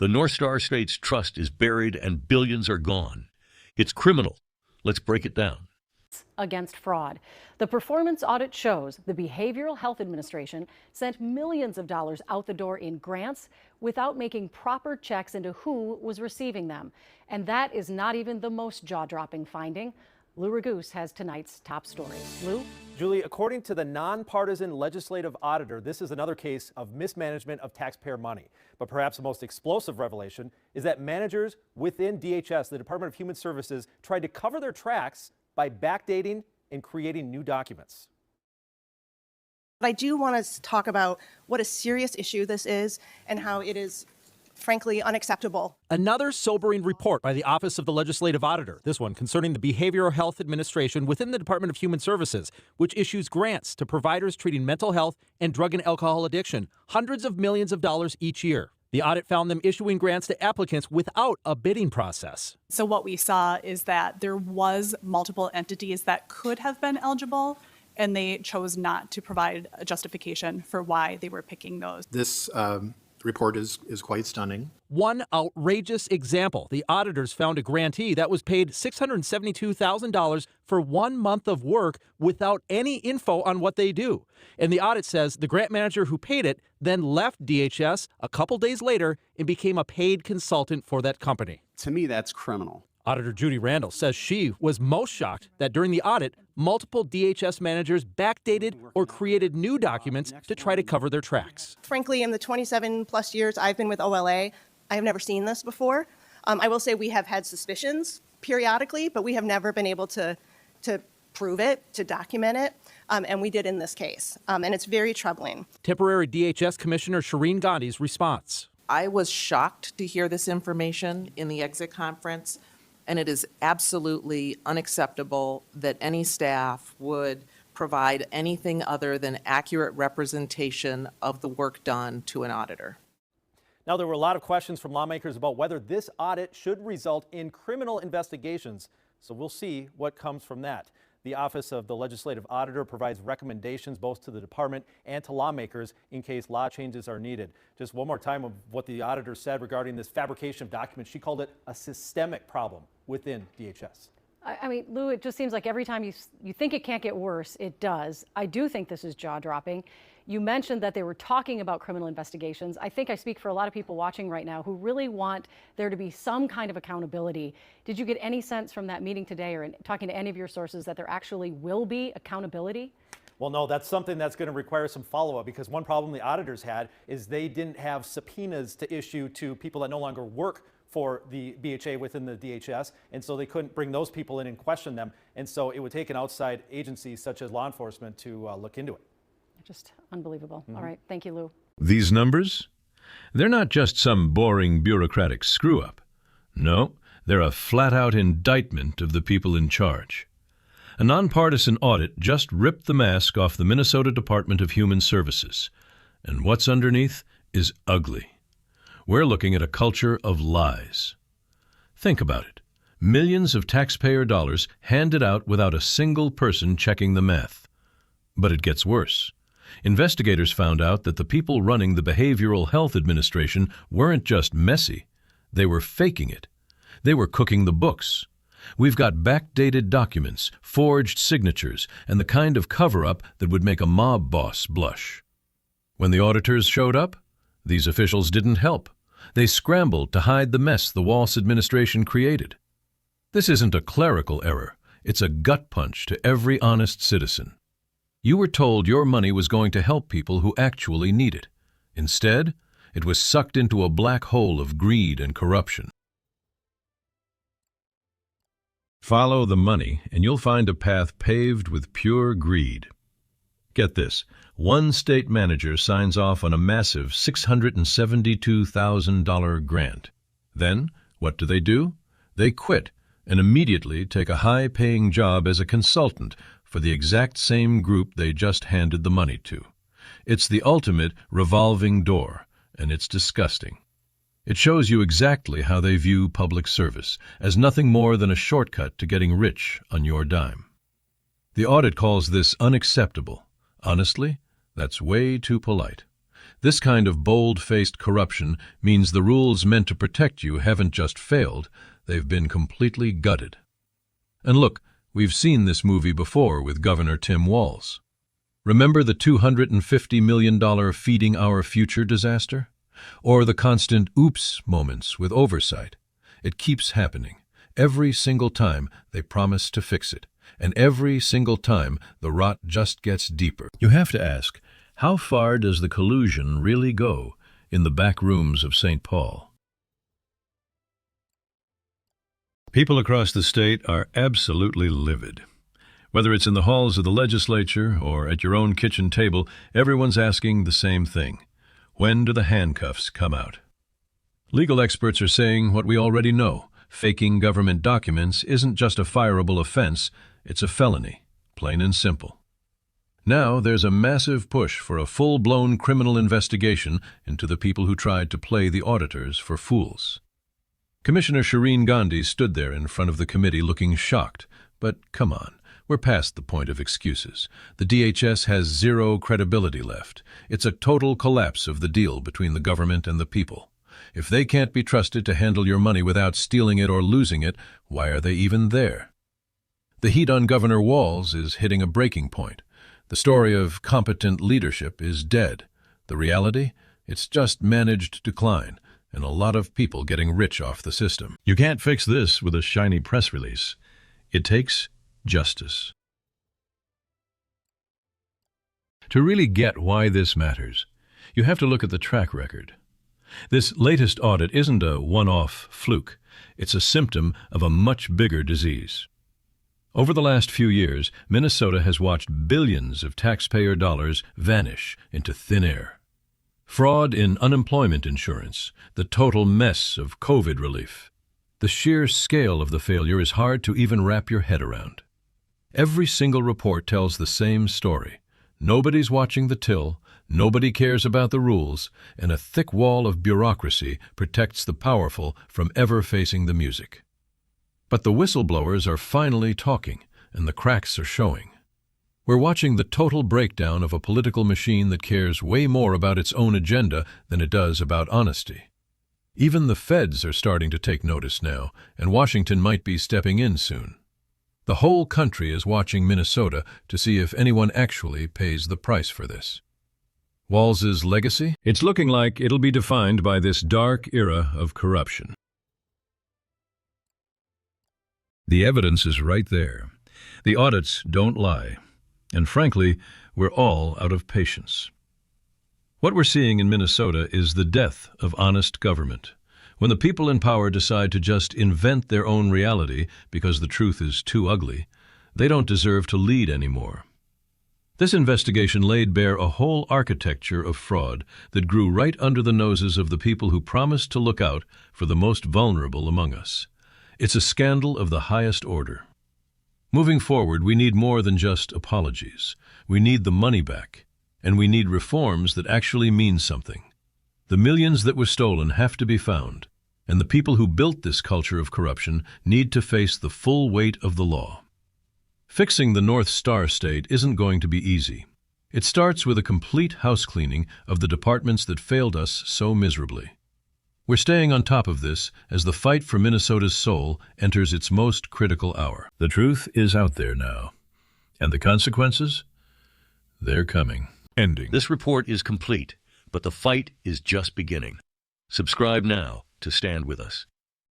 The North Star State's trust is buried and billions are gone. It's criminal. Let's break it down. Against fraud. The performance audit shows the Behavioral Health Administration sent millions of dollars out the door in grants without making proper checks into who was receiving them. And that is not even the most jaw-dropping finding. Lou Raguse has tonight's top story. Lou? Julie, according to the nonpartisan legislative auditor, this is another case of mismanagement of taxpayer money. But perhaps the most explosive revelation is that managers within DHS, the Department of Human Services, tried to cover their tracks by backdating and creating new documents. I do want to talk about what a serious issue this is and how it is frankly unacceptable. Another sobering report by the Office of the Legislative Auditor, this one concerning the Behavioral Health Administration within the Department of Human Services, which issues grants to providers treating mental health and drug and alcohol addiction, hundreds of millions of dollars each year. The audit found them issuing grants to applicants without a bidding process. So what we saw is that there was multiple entities that could have been eligible, and they chose not to provide a justification for why they were picking those. This report is quite stunning. One outrageous example. The auditors found a grantee that was paid $672,000 for 1 month of work without any info on what they do. And the audit says the grant manager who paid it then left DHS a couple days later and became a paid consultant for that company. To me, that's criminal. Auditor Judy Randall says she was most shocked that during the audit, multiple DHS managers backdated or created new documents to try to cover their tracks. Frankly, in the 27 plus years I've been with OLA, I have never seen this before. I will say we have had suspicions periodically, but we have never been able to prove it, to document it, and we did in this case. And it's very troubling. Temporary DHS Commissioner Shireen Gandhi's response. I was shocked to hear this information in the exit conference. And it is absolutely unacceptable that any staff would provide anything other than accurate representation of the work done to an auditor. Now, there were a lot of questions from lawmakers about whether this audit should result in criminal investigations. So we'll see what comes from that. The Office of the Legislative Auditor provides recommendations both to the department and to lawmakers in case law changes are needed. Just one more time of what the auditor said regarding this fabrication of documents. She called it a systemic problem within DHS. I mean, Lou, it just seems like every time you think it can't get worse, it does. I do think this is jaw-dropping. You mentioned that they were talking about criminal investigations. I think I speak for a lot of people watching right now who really want there to be some kind of accountability. Did you get any sense from that meeting today or in talking to any of your sources that there actually will be accountability? Well, no, that's something that's going to require some follow-up, because one problem the auditors had is they didn't have subpoenas to issue to people that no longer work for the BHA within the DHS, and so they couldn't bring those people in and question them. And so it would take an outside agency such as law enforcement to look into it. Just unbelievable. All right. Thank you, Lou. These numbers? They're not just some boring bureaucratic screw-up. No, they're a flat-out indictment of the people in charge. A nonpartisan audit just ripped the mask off the Minnesota Department of Human Services. And what's underneath is ugly. We're looking at a culture of lies. Think about it. Millions of taxpayer dollars handed out without a single person checking the math. But it gets worse. Investigators found out that the people running the Behavioral Health Administration weren't just messy. They were faking it. They were cooking the books. We've got backdated documents, forged signatures, and the kind of cover-up that would make a mob boss blush. When the auditors showed up, these officials didn't help. They scrambled to hide the mess the Walz administration created. This isn't a clerical error. It's a gut punch to every honest citizen. You were told your money was going to help people who actually need it. Instead, it was sucked into a black hole of greed and corruption. Follow the money, and you'll find a path paved with pure greed. Get this. One state manager signs off on a massive $672,000 grant. Then, what do? They quit and immediately take a high-paying job as a consultant for the exact same group they just handed the money to. It's the ultimate revolving door, and it's disgusting. It shows you exactly how they view public service, as nothing more than a shortcut to getting rich on your dime. The audit calls this unacceptable. Honestly, that's way too polite. This kind of bold-faced corruption means the rules meant to protect you haven't just failed, they've been completely gutted. And look, we've seen this movie before with Governor Tim Walz. Remember the $250 million Feeding Our Future disaster? Or the constant oops moments with oversight? It keeps happening. Every single time they promise to fix it. And every single time the rot just gets deeper. You have to ask, how far does the collusion really go in the back rooms of St. Paul? People across the state are absolutely livid. Whether it's in the halls of the legislature or at your own kitchen table, everyone's asking the same thing. When do the handcuffs come out? Legal experts are saying what we already know. Faking government documents isn't just a fireable offense, it's a felony, plain and simple. Now there's a massive push for a full-blown criminal investigation into the people who tried to play the auditors for fools. Commissioner Shireen Gandhi stood there in front of the committee looking shocked, but come on. We're past the point of excuses. The DHS has zero credibility left. It's a total collapse of the deal between the government and the people. If they can't be trusted to handle your money without stealing it or losing it, why are they even there? The heat on Governor Walz is hitting a breaking point. The story of competent leadership is dead. The reality? It's just managed decline, and a lot of people getting rich off the system. You can't fix this with a shiny press release. It takes justice. To really get why this matters, you have to look at the track record. This latest audit isn't a one-off fluke. It's a symptom of a much bigger disease. Over the last few years, Minnesota has watched billions of taxpayer dollars vanish into thin air. Fraud in unemployment insurance, the total mess of COVID relief. The sheer scale of the failure is hard to even wrap your head around. Every single report tells the same story. Nobody's watching the till, nobody cares about the rules, and a thick wall of bureaucracy protects the powerful from ever facing the music. But the whistleblowers are finally talking, and the cracks are showing. We're watching the total breakdown of a political machine that cares way more about its own agenda than it does about honesty. Even the feds are starting to take notice now, and Washington might be stepping in soon. The whole country is watching Minnesota to see if anyone actually pays the price for this. Walz's legacy? It's looking like it'll be defined by this dark era of corruption. The evidence is right there. The audits don't lie. And frankly, we're all out of patience. What we're seeing in Minnesota is the death of honest government. When the people in power decide to just invent their own reality because the truth is too ugly, they don't deserve to lead anymore. This investigation laid bare a whole architecture of fraud that grew right under the noses of the people who promised to look out for the most vulnerable among us. It's a scandal of the highest order. Moving forward, we need more than just apologies. We need the money back, and we need reforms that actually mean something. The millions that were stolen have to be found, and the people who built this culture of corruption need to face the full weight of the law. Fixing the North Star State isn't going to be easy. It starts with a complete housecleaning of the departments that failed us so miserably. We're staying on top of this as the fight for Minnesota's soul enters its most critical hour. The truth is out there now, and the consequences? They're coming. Ending. This report is complete, but the fight is just beginning. Subscribe now to stand with us.